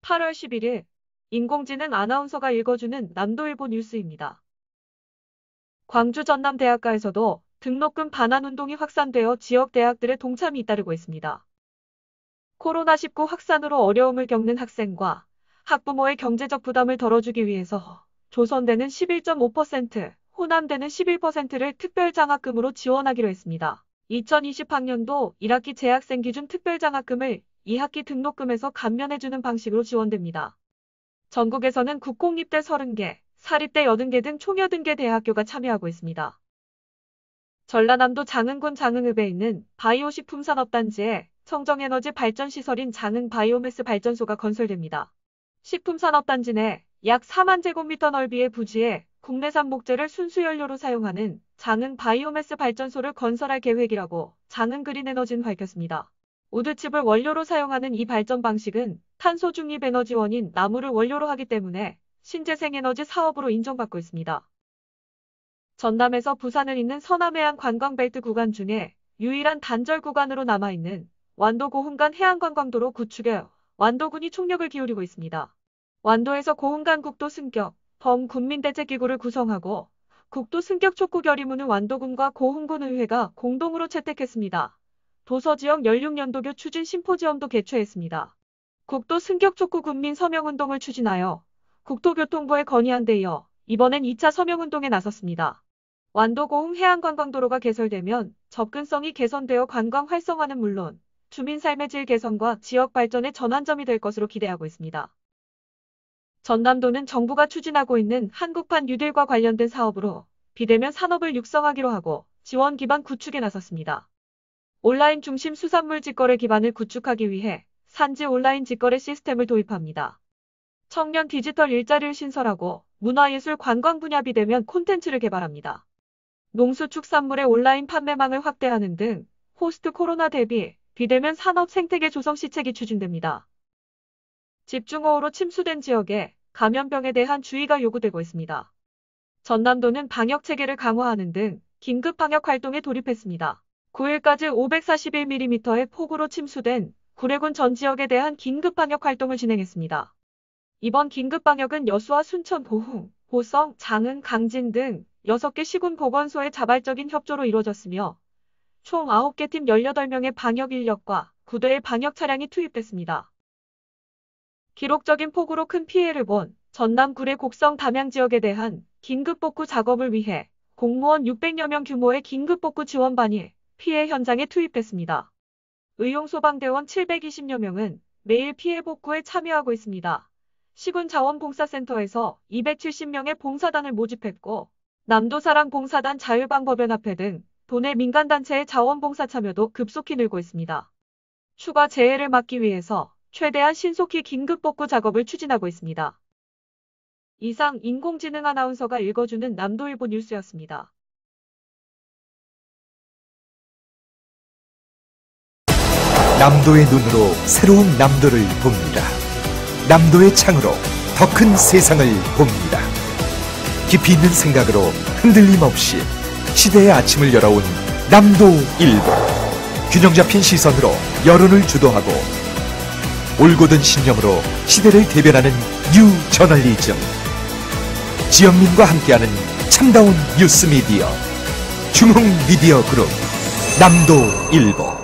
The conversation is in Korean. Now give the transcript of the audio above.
8월 11일 인공지능 아나운서가 읽어주는 남도일보 뉴스입니다. 광주 전남대학가에서도 등록금 반환 운동이 확산되어 지역 대학들의 동참이 잇따르고 있습니다. 코로나19 확산으로 어려움을 겪는 학생과 학부모의 경제적 부담을 덜어주기 위해서 조선대는 11.5%, 호남대는 11%를 특별장학금으로 지원하기로 했습니다. 2020학년도 1학기 재학생 기준 특별장학금을 2학기 등록금에서 감면해주는 방식으로 지원됩니다. 전국에서는 국공립대 30개, 사립대 80개 등 총 80개 대학교가 참여하고 있습니다. 전라남도 장흥군 장흥읍에 있는 바이오식품산업단지에 청정에너지 발전시설인 장흥바이오매스 발전소가 건설됩니다. 식품산업단지 내 약 4만 제곱미터 넓이의 부지에 국내산 목재를 순수연료로 사용하는 장흥바이오매스 발전소를 건설할 계획이라고 장흥그린에너지는 밝혔습니다. 우드칩을 원료로 사용하는 이 발전 방식은 탄소 중립 에너지원인 나무를 원료로 하기 때문에 신재생에너지 사업으로 인정받고 있습니다. 전남에서 부산을 잇는 서남해안 관광벨트 구간 중에 유일한 단절 구간으로 남아있는 완도 고흥간 해안관광도로 구축에 완도군이 총력을 기울이고 있습니다. 완도에서 고흥간 국도 승격, 범군민대책기구를 구성하고 국도 승격 촉구 결의문을 완도군과 고흥군의회가 공동으로 채택했습니다. 도서지역 연륙연도교 추진 심포지엄도 개최했습니다. 국도 승격 촉구 군민 서명운동을 추진하여 국토교통부에 건의한 데 이어 이번엔 2차 서명운동에 나섰습니다. 완도 고흥 해안관광도로가 개설되면 접근성이 개선되어 관광 활성화는 물론 주민 삶의 질 개선과 지역 발전의 전환점이 될 것으로 기대하고 있습니다. 전남도는 정부가 추진하고 있는 한국판 뉴딜과 관련된 사업으로 비대면 산업을 육성하기로 하고 지원 기반 구축에 나섰습니다. 온라인 중심 수산물 직거래 기반을 구축하기 위해 산지 온라인 직거래 시스템을 도입합니다. 청년 디지털 일자리를 신설하고 문화예술 관광 분야 비대면 콘텐츠를 개발합니다. 농수축산물의 온라인 판매망을 확대하는 등 포스트 코로나 대비 비대면 산업 생태계 조성 시책이 추진됩니다. 집중호우로 침수된 지역에 감염병에 대한 주의가 요구되고 있습니다. 전남도는 방역체계를 강화하는 등 긴급 방역 활동에 돌입했습니다. 9일까지 541mm의 폭우로 침수된 구례군 전 지역에 대한 긴급 방역 활동을 진행했습니다. 이번 긴급 방역은 여수와 순천, 고흥, 보성, 장흥, 강진 등 6개 시군 보건소의 자발적인 협조로 이루어졌으며 총 9개 팀 18명의 방역 인력과 9대의 방역 차량이 투입됐습니다. 기록적인 폭우로 큰 피해를 본 전남 구례 곡성 담양 지역에 대한 긴급복구 작업을 위해 공무원 600여 명 규모의 긴급복구 지원반이 피해 현장에 투입됐습니다. 의용소방대원 720여 명은 매일 피해 복구에 참여하고 있습니다. 시군 자원봉사센터에서 270명의 봉사단을 모집했고 남도사랑 봉사단 자율방법연합회 등 도내 민간단체의 자원봉사 참여도 급속히 늘고 있습니다. 추가 재해를 막기 위해서 최대한 신속히 긴급복구 작업을 추진하고 있습니다. 이상 인공지능 아나운서가 읽어주는 남도일보 뉴스였습니다. 남도의 눈으로 새로운 남도를 봅니다. 남도의 창으로 더 큰 세상을 봅니다. 깊이 있는 생각으로 흔들림 없이 시대의 아침을 열어온 남도일보. 균형 잡힌 시선으로 여론을 주도하고 올곧은 신념으로 시대를 대변하는 뉴 저널리즘. 지역민과 함께하는 참다운 뉴스 미디어 중흥 미디어 그룹 남도일보.